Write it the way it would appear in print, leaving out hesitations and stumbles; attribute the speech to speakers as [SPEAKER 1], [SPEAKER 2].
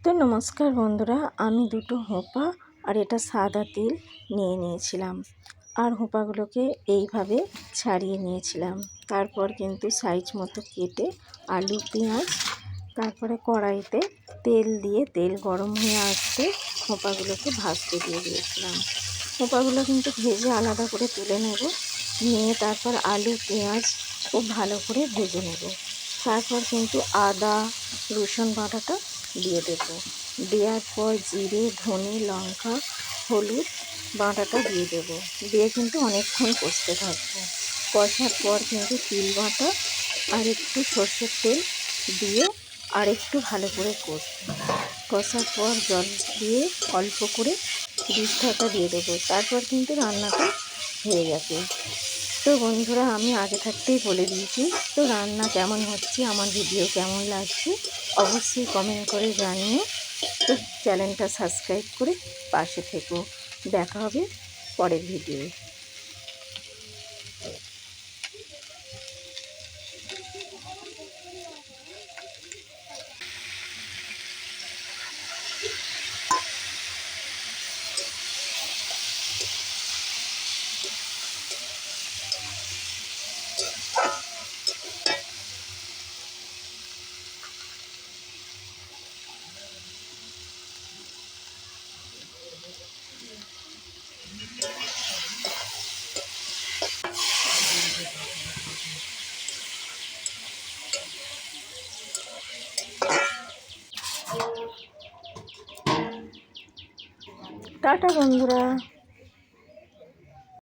[SPEAKER 1] তো নমস্কার বন্ধুরা, আমি দুটো হোঁপা আর এটা সাদা তিল নিয়ে নিয়েছিলাম আর হোঁপাগুলোকে এইভাবে ছাড়িয়ে নিয়েছিলাম। তারপর কিন্তু সাইজ মতো কেটে আলু পেঁয়াজ তারপরে কড়াইতে তেল দিয়ে তেল গরম হয়ে আসতে হোঁপাগুলোকে ভাজতে দিয়ে দিয়েছিলাম। হোঁপাগুলো কিন্তু ভেজে আলাদা করে তুলে নেব, নিয়ে তারপর আলু পেঁয়াজ খুব ভালো করে ভেজে নেব। তারপর কিন্তু আদা রসুন বাটাটা দিয়ে দেব। দেওয়ার পর জিরে ধনে লঙ্কা হলুদ বাটাটা দিয়ে দেব। দিয়ে কিন্তু অনেকক্ষণ কষতে থাকবো। কষার পর কিন্তু তিল বাটা আর একটু সর্ষের তেল দিয়ে আর একটু ভালো করে কষার পর জল দিয়ে অল্প করে দুধটা দিয়ে দেবো। তারপর কিন্তু রান্নাটা হয়ে যাবে। তো বন্ধুরা, আমি আগে থাকতেই বলে দিয়েছি। তো রান্না কেমন হচ্ছে, আমার ভিডিও কেমন লাগছে অবশ্যই কমেন্ট করে জানিও। তো চ্যানেলটা সাবস্ক্রাইব করে পাশে থেকো। দেখা হবে পরের ভিডিও। টাটা বন্ধুরা।